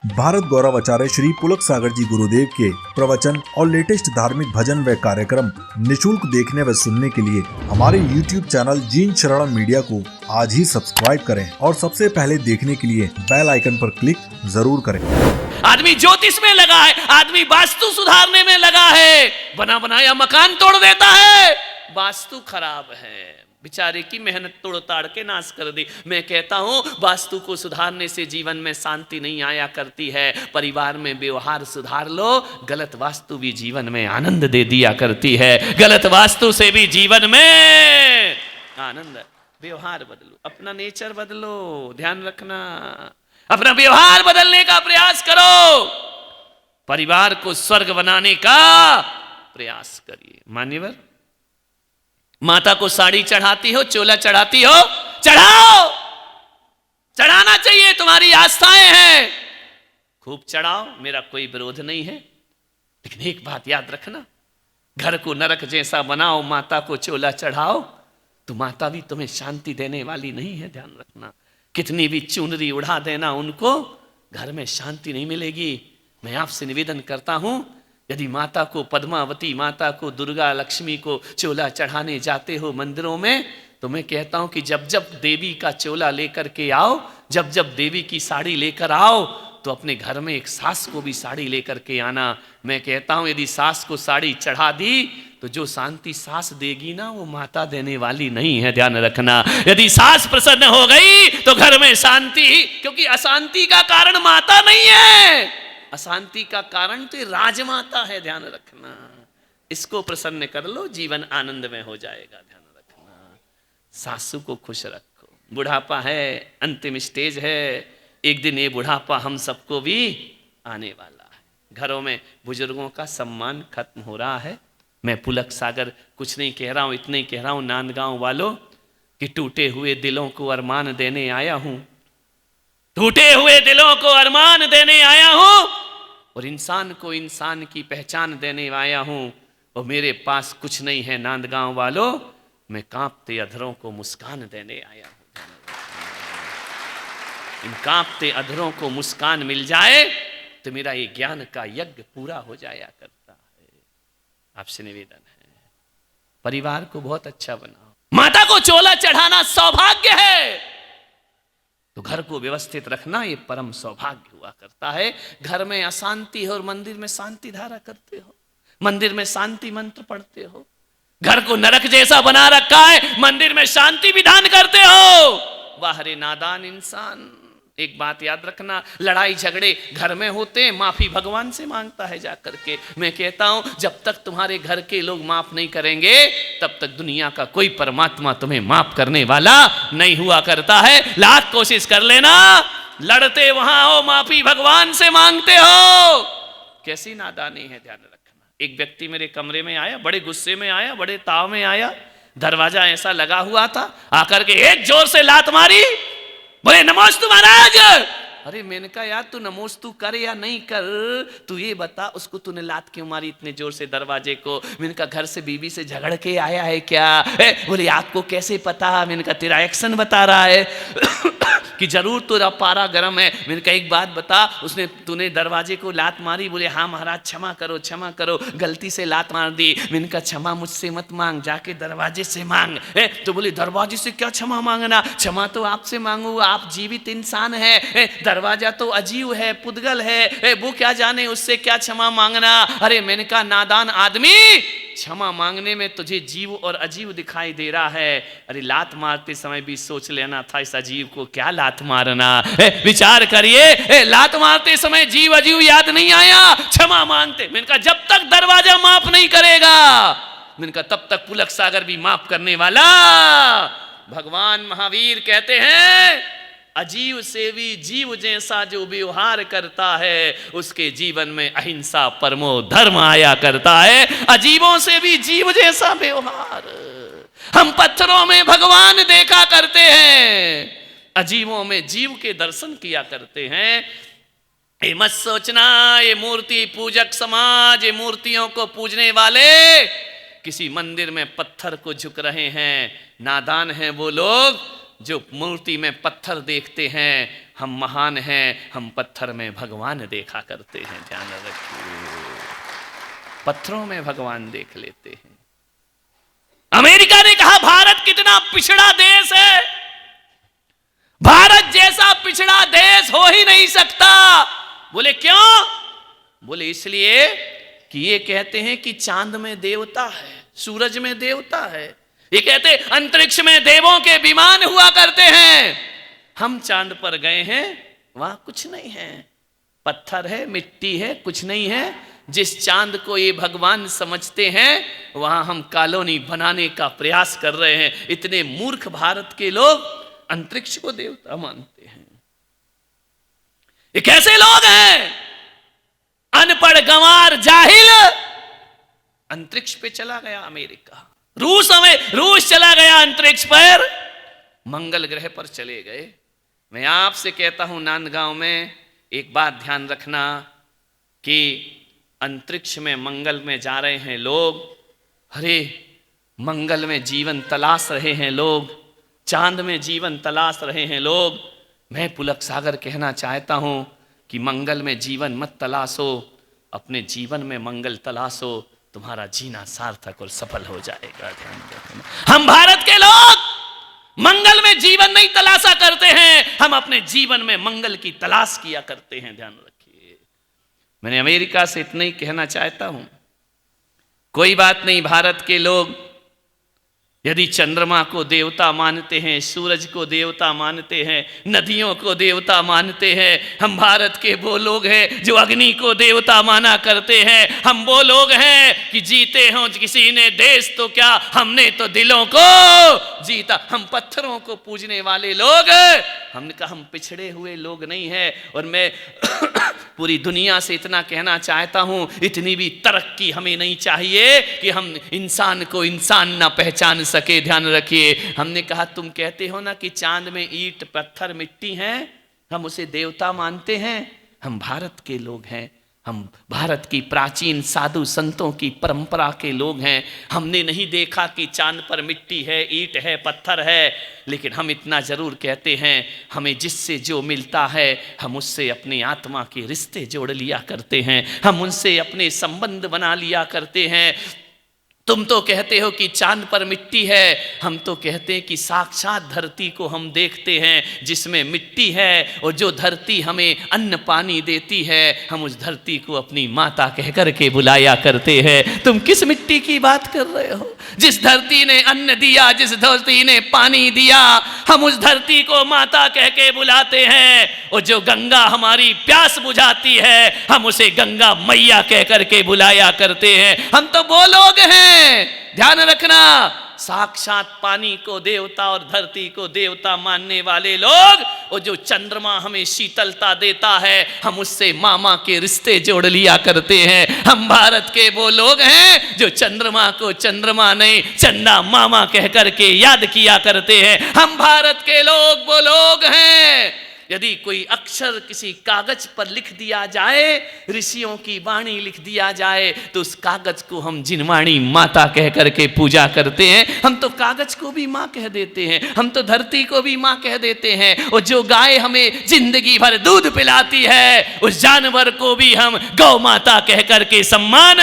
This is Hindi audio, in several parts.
भारत गौरव आचार्य श्री पुलक सागर जी गुरुदेव के प्रवचन और लेटेस्ट धार्मिक भजन व कार्यक्रम निशुल्क देखने व सुनने के लिए हमारे YouTube चैनल जीन शरणम मीडिया को आज ही सब्सक्राइब करें और सबसे पहले देखने के लिए बेल आइकन पर क्लिक जरूर करें। आदमी ज्योतिष में लगा है, आदमी वास्तु सुधारने में लगा है, बना बनाया मकान तोड़ देता है, वास्तु खराब है, बेचारे की मेहनत तोड़ ताड़ के नाश कर दी। मैं कहता हूं वास्तु को सुधारने से जीवन में शांति नहीं आया करती है। परिवार में व्यवहार सुधार लो, गलत वास्तु भी जीवन में आनंद दे दिया करती है। गलत वास्तु से भी जीवन में आनंद। व्यवहार बदलो, अपना नेचर बदलो, ध्यान रखना, अपना व्यवहार बदलने का प्रयास करो, परिवार को स्वर्ग बनाने का प्रयास करिए। मान्यवर, माता को साड़ी चढ़ाती हो, चोला चढ़ाती हो, चढ़ाओ, चढ़ाना चाहिए, तुम्हारी आस्थाएं हैं, खूब चढ़ाओ, मेरा कोई विरोध नहीं है। लेकिन एक बात याद रखना, घर को नरक जैसा बनाओ, माता को चोला चढ़ाओ तो माता भी तुम्हें शांति देने वाली नहीं है। ध्यान रखना, कितनी भी चुनरी उड़ा देना उनको, घर में शांति नहीं मिलेगी। मैं आपसे निवेदन करता हूं, यदि माता को, पद्मावती माता को, दुर्गा लक्ष्मी को चोला चढ़ाने जाते हो मंदिरों में, तो मैं कहता हूं कि जब जब देवी का चोला लेकर के आओ, जब जब देवी की साड़ी लेकर आओ, तो अपने घर में एक सास को भी साड़ी लेकर के आना। मैं कहता हूं यदि सास को साड़ी चढ़ा दी तो जो शांति सास देगी ना, वो माता देने वाली नहीं है। ध्यान रखना, यदि सास प्रसन्न हो गई तो घर में शांति, क्योंकि अशांति का कारण माता नहीं है, अशांति का कारण तो राजमाता है। ध्यान रखना, इसको प्रसन्न कर लो, जीवन आनंद में हो जाएगा। ध्यान रखना, सासू को खुश रखो। बुढ़ापा है, अंतिम स्टेज है, एक दिन ये बुढ़ापा हम सबको भी आने वाला है। घरों में बुजुर्गों का सम्मान खत्म हो रहा है। मैं पुलक सागर कुछ नहीं कह रहा हूं, इतना ही कह रहा हूं नांदगांव वालों कि टूटे हुए दिलों को अरमान देने आया हूं, टूटे हुए दिलों को अरमान देने आया हूं, और इंसान को इंसान की पहचान देने आया हूं। और मेरे पास कुछ नहीं है नांदगांव वालों, मैं कांपते अधरों को मुस्कान देने आया हूं। इन कांपते अधरों को मुस्कान मिल जाए तो मेरा ये ज्ञान का यज्ञ पूरा हो जाया करता है। आपसे निवेदन है, परिवार को बहुत अच्छा बनाओ। माता को चोला चढ़ाना सौभाग्य है, तो घर को व्यवस्थित रखना ये परम सौभाग्य हुआ करता है। घर में अशांति हो और मंदिर में शांति धारा करते हो, मंदिर में शांति मंत्र पढ़ते हो, घर को नरक जैसा बना रखा है, मंदिर में शांति विधान करते हो। वाह रे नादान इंसान। एक बात याद रखना, लड़ाई झगड़े घर में होते हैं, माफी भगवान से मांगता है जाकर के। मैं कहता हूं जब तक तुम्हारे घर के लोग माफ नहीं करेंगे, तब तक दुनिया का कोई परमात्मा तुम्हें माफ करने वाला नहीं हुआ करता है। लाख कोशिश कर लेना, लड़ते वहां हो, माफी भगवान से मांगते हो। कैसी नादानी है, ध्यान रखना। एक व्यक्ति मेरे कमरे में आया, बड़े गुस्से में आया, बड़े ताव में आया, दरवाजा ऐसा लगा हुआ था, आकर के एक जोर से लात मारी, बोले नमोस्तु महाराज। अरे मैंने कहा यार तू नमोस्तु कर या नहीं कर, तू ये बता, उसको तूने लात क्यों मारी इतने जोर से दरवाजे को? मैंने कहा घर से बीवी से झगड़ के आया है क्या? बोले आपको कैसे पता? मैंने कहा तेरा एक्शन बता रहा है कि जरूर तेरा पारा गर्म है। मैंने कहा एक बात बता, उसने तूने दरवाजे को लात मारी? बोले हाँ महाराज क्षमा करो, क्षमा करो, गलती से लात मार दी। मैंने कहा क्षमा मुझसे मत मांग, जाके दरवाजे से मांग। तो बोले दरवाजे से क्या क्षमा मांगना, क्षमा तो आपसे मांगू, आप जीवित इंसान है, दरवाजा तो अजीव है, पुद्गल है, वो क्या जाने उससे क्या क्षमा मांगना। अरे मैंने कहा नादान आदमी, क्षमा मांगने में तुझे जीव और अजीव दिखाई दे रहा है। अरे लात मारते समय भी सोच लेना था इस अजीव को क्या लात मारना। विचार करिए, लात मारते समय जीव अजीव याद नहीं आया, क्षमा मांगते। मैंने कहा जब तक दरवाजा माफ नहीं करेगा, मैंने कहा तब तक पुलक सागर भी माफ करने वाला। भगवान महावीर कहते हैं अजीव से भी जीव जैसा जो व्यवहार करता है, उसके जीवन में अहिंसा परमो धर्म आया करता है। अजीवों से भी जीव जैसा व्यवहार। हम पत्थरों में भगवान देखा करते हैं, अजीवों में जीव के दर्शन किया करते हैं। ये मत सोचना ये मूर्ति पूजक समाज, ये मूर्तियों को पूजने वाले किसी मंदिर में पत्थर को झुक रहे हैं। नादान हैं वो लोग जो मूर्ति में पत्थर देखते हैं, हम महान हैं, हम पत्थर में भगवान देखा करते हैं। ध्यान रखिए, पत्थरों में भगवान देख लेते हैं। अमेरिका ने कहा भारत कितना पिछड़ा देश है, भारत जैसा पिछड़ा देश हो ही नहीं सकता। बोले क्यों? बोले इसलिए कि ये कहते हैं कि चांद में देवता है, सूरज में देवता है। ये कहते अंतरिक्ष में देवों के विमान हुआ करते हैं। हम चांद पर गए हैं, वहां कुछ नहीं है, पत्थर है, मिट्टी है, कुछ नहीं है। जिस चांद को ये भगवान समझते हैं, वहां हम कॉलोनी बनाने का प्रयास कर रहे हैं। इतने मूर्ख भारत के लोग अंतरिक्ष को देवता मानते हैं। ये कैसे लोग हैं? अनपढ़, गंवार, जाहिल। अंतरिक्ष पे चला गया अमेरिका, रूस चला गया अंतरिक्ष पर, मंगल ग्रह पर चले गए। मैं आपसे कहता हूं नांदगांव में एक बात ध्यान रखना कि अंतरिक्ष में, मंगल में जा रहे हैं लोग, अरे मंगल में जीवन तलाश रहे हैं लोग, चांद में जीवन तलाश रहे हैं लोग। मैं पुलक सागर कहना चाहता हूं कि मंगल में जीवन मत तलाशो, अपने जीवन में मंगल तलाशो, तुम्हारा जीना सार्थक और सफल हो जाएगा। ध्यान रखना, हम भारत के लोग मंगल में जीवन नहीं तलाशा करते हैं, हम अपने जीवन में मंगल की तलाश किया करते हैं। ध्यान रखिए, मैंने अमेरिका से इतना ही कहना चाहता हूं, कोई बात नहीं, भारत के लोग यदि चंद्रमा को देवता मानते हैं, सूरज को देवता मानते हैं, नदियों को देवता मानते हैं, हम भारत के वो लोग हैं जो अग्नि को देवता माना करते हैं। हम वो लोग हैं कि जीते हों किसी ने देश तो क्या, हमने तो दिलों को जीता। हम पत्थरों को पूजने वाले लोग, हमने कहा हम पिछड़े हुए लोग नहीं हैं। और मैं पूरी दुनिया से इतना कहना चाहता हूं, इतनी भी तरक्की हमें नहीं चाहिए कि हम इंसान को इंसान ना पहचान सके। ध्यान रखिए, हमने कहा तुम कहते हो ना कि चांद में ईंट, पत्थर, मिट्टी हैं, हम उसे देवता मानते हैं। हम भारत के लोग हैं, हम भारत की प्राचीन साधु संतों की परंपरा के लोग हैं। हमने नहीं देखा कि चांद पर मिट्टी है, ईंट है, पत्थर है, लेकिन हम इतना जरूर कहते हैं, हमें जिससे जो मिलता है हम उससे अपनी आत्मा के रिश्ते जोड़ लिया करते हैं, हम उनसे अपने संबंध बना लिया करते हैं। तुम तो कहते हो कि चांद पर मिट्टी है, हम तो कहते हैं कि साक्षात धरती को हम देखते हैं जिसमें मिट्टी है, और जो धरती हमें अन्न पानी देती है, हम उस धरती को अपनी माता कह करके बुलाया करते हैं। तुम किस मिट्टी की बात कर रहे हो? जिस धरती ने अन्न दिया, जिस धरती ने पानी दिया, हम उस धरती को माता कह के बुलाते हैं। और जो गंगा हमारी प्यास बुझाती है, हम उसे गंगा मैया कह करके बुलाया करते हैं। हम तो वो लोग हैं, ध्यान रखना, साक्षात पानी को देवता और धरती को देवता मानने वाले लोग। और जो चंद्रमा हमें शीतलता देता है, हम उससे मामा के रिश्ते जोड़ लिया करते हैं। हम भारत के वो लोग हैं जो चंद्रमा को चंद्रमा नहीं, चंदा मामा कह करके याद किया करते हैं। हम भारत के लोग वो लोग हैं, यदि कोई अक्षर किसी कागज पर लिख दिया जाए, ऋषियों की वाणी लिख दिया जाए, तो उस कागज को हम जिनवाणी माता कह करके पूजा करते हैं। हम तो कागज को भी माँ कह देते हैं, हम तो धरती को भी माँ कह देते हैं। और जो गाय हमें जिंदगी भर दूध पिलाती है, उस जानवर को भी हम गौ माता कह करके सम्मान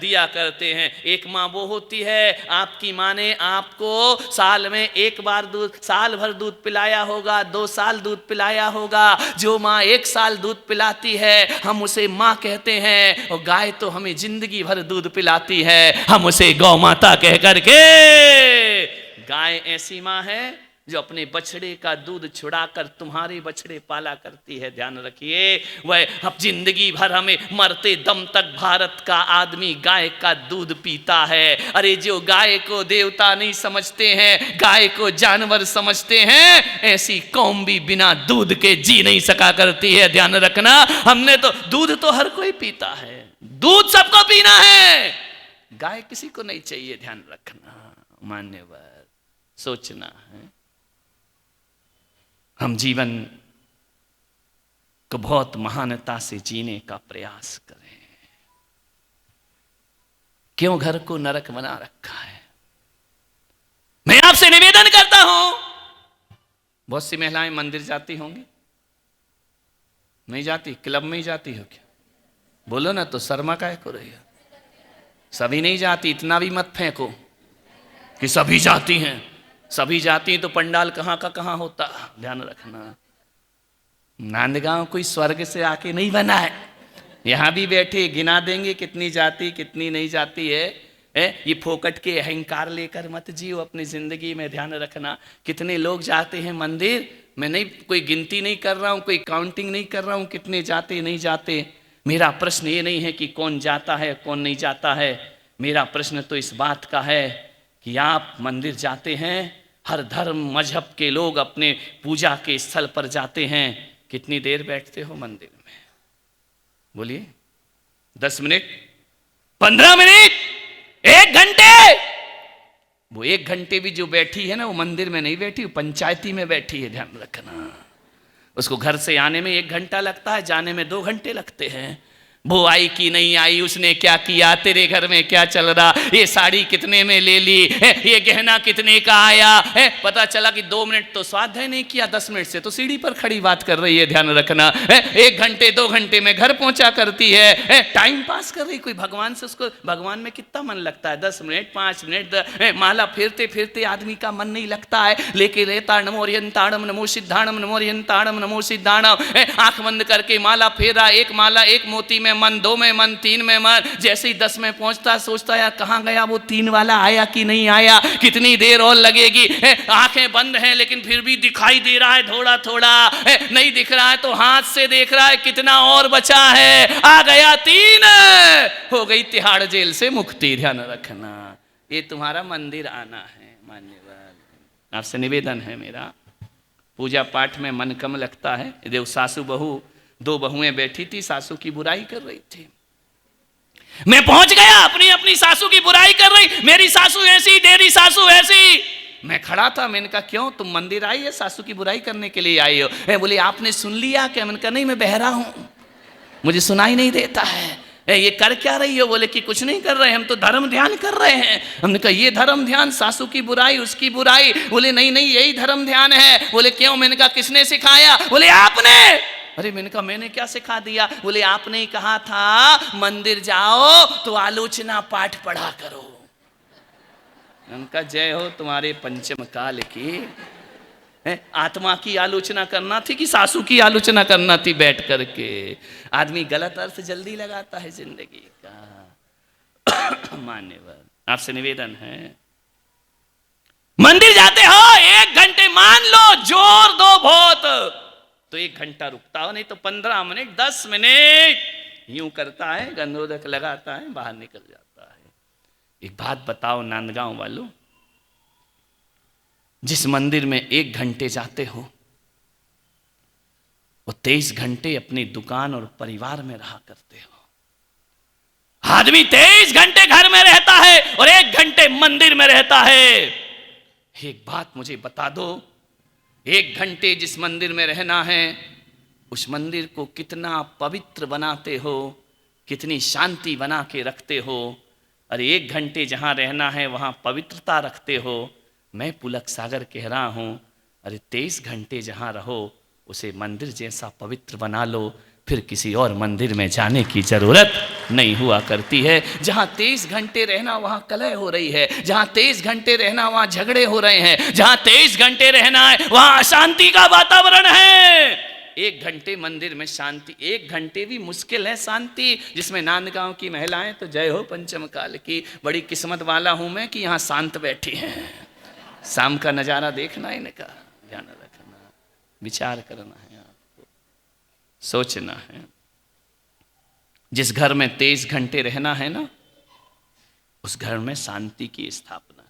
दिया करते हैं। एक माँ वो होती है, आपकी माँ ने आपको साल में एक बार दूध, साल भर दूध पिलाया होगा, 2 साल दूध पिलाया होगा। जो माँ 1 साल दूध पिलाती है, हम उसे माँ कहते हैं। और गाय तो हमें जिंदगी भर दूध पिलाती है, हम उसे गौ माता कह करके। गाय ऐसी माँ है जो अपने बछड़े का दूध छुड़ाकर तुम्हारे बछड़े पाला करती है। ध्यान रखिए, वह अब जिंदगी भर हमें मरते दम तक भारत का आदमी गाय का दूध पीता है। अरे जो गाय को देवता नहीं समझते हैं, गाय को जानवर समझते हैं, ऐसी कौम भी बिना दूध के जी नहीं सका करती है। ध्यान रखना, हमने तो दूध तो हर कोई पीता है, दूध सबको पीना है, गाय किसी को नहीं चाहिए। ध्यान रखना, मान्यवर सोचना है। हम जीवन को बहुत महानता से जीने का प्रयास करें। क्यों घर को नरक बना रखा है? मैं आपसे निवेदन करता हूं, बहुत सी महिलाएं मंदिर जाती होंगी, नहीं जाती? क्लब में ही जाती हो क्या? बोलो ना, तो शर्मा काहे को रही है? सभी नहीं जाती, इतना भी मत फेंको कि सभी जाती हैं। सभी जाती हैं तो पंडाल कहाँ का कहाँ होता, ध्यान रखना। नांदगांव कोई स्वर्ग से आके नहीं बना है। यहाँ भी बैठे गिना देंगे कितनी जाती कितनी नहीं जाती है। ये फोकट के अहंकार लेकर मत जियो अपनी जिंदगी में, ध्यान रखना। कितने लोग जाते हैं मंदिर, मैं नहीं कोई गिनती नहीं कर रहा हूँ, कोई काउंटिंग नहीं कर रहा हूँ कितने जाते नहीं जाते। मेरा प्रश्न ये नहीं है कि कौन जाता है कौन नहीं जाता है। मेरा प्रश्न तो इस बात का है कि आप मंदिर जाते हैं, हर धर्म मजहब के लोग अपने पूजा के स्थल पर जाते हैं। कितनी देर बैठते हो मंदिर में? बोलिए, 10 मिनट, 15 मिनट, 1 घंटे? वो 1 घंटे भी जो बैठी है ना, वो मंदिर में नहीं बैठी, वो पंचायती में बैठी है, ध्यान रखना। उसको घर से आने में 1 घंटा लगता है, जाने में 2 घंटे लगते हैं। वो आई कि नहीं आई, उसने क्या किया, तेरे घर में क्या चल रहा, ये साड़ी कितने में ले ली, ये गहना कितने का आया है। पता चला कि 2 मिनट तो स्वाध्याय नहीं किया, 10 मिनट से तो सीढ़ी पर खड़ी बात कर रही है, ध्यान रखना। 1 घंटे 2 घंटे में घर पहुंचा करती है, टाइम पास कर रही। कोई भगवान से, उसको भगवान में कितना मन लगता है? 10 मिनट 5 मिनट माला फेरते फेरते आदमी का मन नहीं लगता है। लेके रहता नमो रियंताणम नमो सिद्धाणम नमो रियंताणम नमो सिद्धाणम। आंख बंद करके माला फेरा, एक माला, एक मोती में मन, 2 में मन, 3 में मन। जैसे ही 10 में पहुंचता सोचता यार कहां गया वो 3 वाला, आया कि नहीं आया, कितनी देर और लगेगी। आंखें बंद हैं लेकिन फिर भी दिखाई दे रहा है थोड़ा थोड़ा। नहीं दिख रहा है तो हाथ से देख रहा है कितना और बचा है। आ गया 3, हो गई तिहाड़ जेल से मुक्ति। ध्यान रखना, ये तुम्हारा मंदिर आना है। मान्यवर, आपसे निवेदन है मेरा, पूजा पाठ में मन कम लगता है। देव सासू बहू, 2 बहुएं बैठी थी, सासू की बुराई कर रही थी। मैं पहुंच गया, अपनी अपनी सासू की बुराई कर रही, मेरी सासू ऐसी, तेरी सासू ऐसी। मैं खड़ा था, मैंने कहा क्यों, तुम मंदिर आई है सासू की बुराई करने के लिए आई हो? बोले आपने सुन लिया क्या? मैंने कहा नहीं, मैं बहरा हूं, मुझे सुनाई नहीं देता है। ये कर क्या रही हो? बोले कि कुछ नहीं कर रहे, हम तो धर्म ध्यान कर रहे हैं। हमने कहा ये धर्म ध्यान, सासू की बुराई उसकी बुराई? बोले नहीं नहीं, यही धर्म ध्यान है। बोले क्यों? मैंने कहा किसने सिखाया? बोले आपने। अरे मैंने कहा मैंने क्या सिखा दिया? बोले आपने ही कहा था मंदिर जाओ तो आलोचना पाठ पढ़ा करो। उनका जय हो तुम्हारे पंचम काल की। आत्मा की आलोचना करना थी कि सासू की आलोचना करना थी बैठ करके? आदमी गलत अर्थ जल्दी लगाता है जिंदगी का। मान्यवर, आपसे निवेदन है, मंदिर जाते हो 1 घंटे, मान लो जोर दो बहुत तो 1 घंटा रुकता हो, नहीं तो 15 मिनट 10 मिनट यूं करता है, गंधोदक लगाता है, बाहर निकल जाता है। एक बात बताओ नांदगांव वालों, जिस मंदिर में 1 घंटे जाते हो वो 23 घंटे अपनी दुकान और परिवार में रहा करते हो। आदमी 23 घंटे घर में रहता है और 1 घंटे मंदिर में रहता है। एक बात मुझे बता दो, 1 घंटे जिस मंदिर में रहना है उस मंदिर को कितना पवित्र बनाते हो, कितनी शांति बना के रखते हो। अरे 1 घंटे जहां रहना है वहां पवित्रता रखते हो। मैं पुलक सागर कह रहा हूं, अरे 23 घंटे जहां रहो उसे मंदिर जैसा पवित्र बना लो, फिर किसी और मंदिर में जाने की जरूरत नहीं हुआ करती है। जहां 23 घंटे रहना वहां कलह हो रही है, जहां 23 घंटे रहना वहां झगड़े हो रहे हैं, जहां 23 घंटे रहना है वहां अशांति का वातावरण है। 1 घंटे मंदिर में शांति, 1 घंटे भी मुश्किल है शांति, जिसमें नांदगांव की महिलाएं तो जय हो पंचम काल की, बड़ी किस्मत वाला हूं मैं कि यहाँ शांत बैठी हैं। शाम का नजारा देखना है इनका, ध्यान रखना, विचार करना है, आपको सोचना है। जिस घर में 23 घंटे रहना है ना, उस घर में शांति की स्थापना